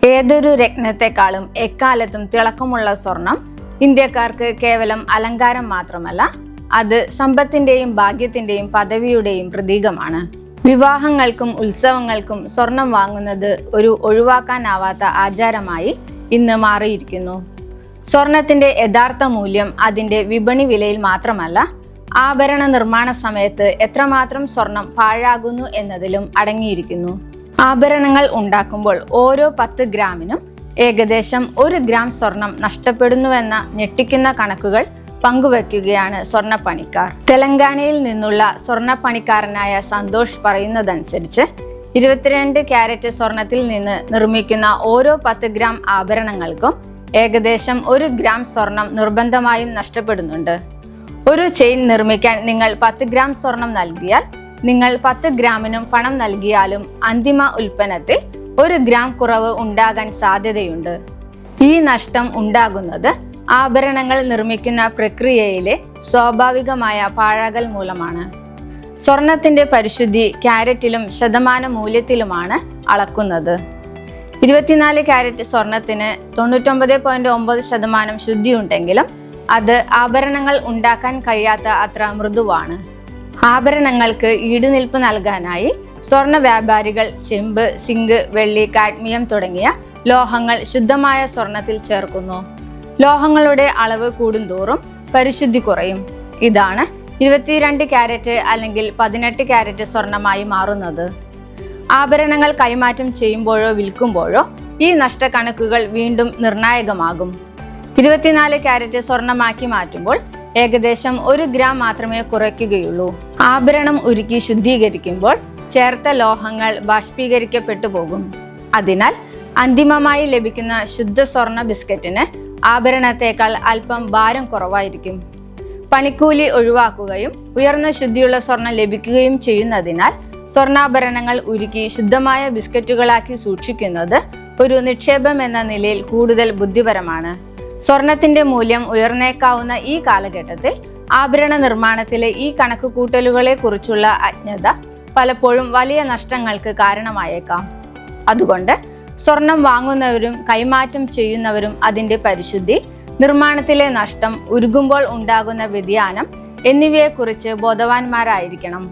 ഏതൊരു രത്നത്തെക്കാളും എക്കാലത്തും തിളക്കമുള്ള സ്വർണം ഇന്ത്യക്കാർക്ക് കേവലം അലങ്കാരം മാത്രമല്ല, അത് സമ്പത്തിന്റെയും ഭാഗ്യത്തിന്റെയും പദവിയുടെയും പ്രതീകമാണ്. വിവാഹങ്ങൾക്കും ഉത്സവങ്ങൾക്കും സ്വർണം വാങ്ങുന്നത് ഒരു ഒഴിവാക്കാനാവാത്ത ആചാരമായി ഇന്ന് മാറിയിരിക്കുന്നു. സ്വർണത്തിന്റെ യഥാർത്ഥ മൂല്യം അതിന്റെ വിപണി വിലയിൽ മാത്രമല്ല, ആഭരണ നിർമ്മാണ സമയത്ത് എത്രമാത്രം സ്വർണം പാഴാകുന്നു എന്നതിലും അടങ്ങിയിരിക്കുന്നു. ആഭരണങ്ങൾ ഉണ്ടാക്കുമ്പോൾ ഓരോ 10 ഗ്രാമിനും ഏകദേശം 1 ഗ്രാം സ്വർണം നഷ്ടപ്പെടുന്നുവെന്ന ഞെട്ടിക്കുന്ന കണക്കുകൾ പങ്കുവയ്ക്കുകയാണ് സ്വർണ്ണപ്പണിക്കാർ. തെലങ്കാനയിൽ നിന്നുള്ള സ്വർണ്ണപ്പണിക്കാരനായ സന്തോഷ് പറയുന്നതനുസരിച്ച് 22 ക്യാരറ്റ് സ്വർണത്തിൽ നിന്ന് നിർമ്മിക്കുന്ന ഓരോ 10 ഗ്രാം ആഭരണങ്ങൾക്കും ഏകദേശം 1 ഗ്രാം സ്വർണം നിർബന്ധമായും നഷ്ടപ്പെടുന്നുണ്ട്. ഒരു ചെയിൻ നിർമ്മിക്കാൻ നിങ്ങൾ 10 ഗ്രാം സ്വർണം നൽകിയാൽ, നിങ്ങൾ 10 ഗ്രാമിനും പണം നൽകിയാലും അന്തിമ ഉൽപ്പന്നത്തിൽ 1 ഗ്രാം കുറവ് ഉണ്ടാകാൻ സാധ്യതയുണ്ട്. ഈ നഷ്ടം ഉണ്ടാകുന്നത് ആഭരണങ്ങൾ നിർമ്മിക്കുന്ന പ്രക്രിയയിലെ സ്വാഭാവികമായ പാഴാകൽ മൂലമാണ്. സ്വർണത്തിന്റെ പരിശുദ്ധി ക്യാരറ്റിലും ശതമാന മൂല്യത്തിലുമാണ് അളക്കുന്നത്. 24 ക്യാരറ്റ് സ്വർണത്തിന് 99.9% ശുദ്ധിയുണ്ടെങ്കിലും അത് ആഭരണങ്ങൾ ഉണ്ടാക്കാൻ കഴിയാത്ത അത്ര മൃദുവാണ്. ആഭരണങ്ങൾക്ക് ഈടുനിൽപ്പ് നൽകാനായി സ്വർണ്ണ വ്യാപാരികൾ ചെമ്പ്, സിങ്ക്, വെള്ളി, കാഡ്മിയം തുടങ്ങിയ ലോഹങ്ങൾ ശുദ്ധമായ സ്വർണത്തിൽ ചേർക്കുന്നു. ലോഹങ്ങളുടെ അളവ് കൂടുന്തോറും പരിശുദ്ധി കുറയും. ഇതാണ് 22 ക്യാരറ്റ് അല്ലെങ്കിൽ 18 ക്യാരറ്റ് സ്വർണമായി മാറുന്നത്. ആഭരണങ്ങൾ കൈമാറ്റം ചെയ്യുമ്പോഴോ വിൽക്കുമ്പോഴോ ഈ നഷ്ടക്കണക്കുകൾ വീണ്ടും നിർണായകമാകും. 24 ക്യാരറ്റ് സ്വർണമാക്കി മാറ്റുമ്പോൾ ഏകദേശം 1 ഗ്രാം മാത്രമേ കുറയ്ക്കുകയുള്ളൂ. ആഭരണം ഉരുക്കി ശുദ്ധീകരിക്കുമ്പോൾ ചേർത്ത ലോഹങ്ങൾ ബാഷ്പീകരിക്കപ്പെട്ടു പോകും. അതിനാൽ അന്തിമമായി ലഭിക്കുന്ന ശുദ്ധ സ്വർണ്ണ ബിസ്ക്കറ്റിന് ആഭരണത്തേക്കാൾ അല്പം ഭാരം കുറവായിരിക്കും. പണിക്കൂലി ഒഴിവാക്കുകയും ഉയർന്ന ശുദ്ധിയുള്ള സ്വർണം ലഭിക്കുകയും ചെയ്യുന്നതിനാൽ സ്വർണ്ണാഭരണങ്ങൾ ഉരുക്കി ശുദ്ധമായ ബിസ്ക്കറ്റുകളാക്കി സൂക്ഷിക്കുന്നത് ഒരു നിക്ഷേപം എന്ന നിലയിൽ കൂടുതൽ ബുദ്ധിപരമാണ്. സ്വർണത്തിന്റെ മൂല്യം ഉയർന്നേക്കാവുന്ന ഈ കാലഘട്ടത്തിൽ ആഭരണ നിർമ്മാണത്തിലെ ഈ കണക്കുകൂട്ടലുകളെ കുറിച്ചുള്ള അജ്ഞത പലപ്പോഴും വലിയ നഷ്ടങ്ങൾക്ക് കാരണമായേക്കാം. അതുകൊണ്ട് സ്വർണം വാങ്ങുന്നവരും കൈമാറ്റം ചെയ്യുന്നവരും അതിന്റെ പരിശുദ്ധി, നിർമ്മാണത്തിലെ നഷ്ടം, ഉരുകുമ്പോൾ ഉണ്ടാകുന്ന വ്യതിയാനം എന്നിവയെക്കുറിച്ച് ബോധവാന്മാരായിരിക്കണം.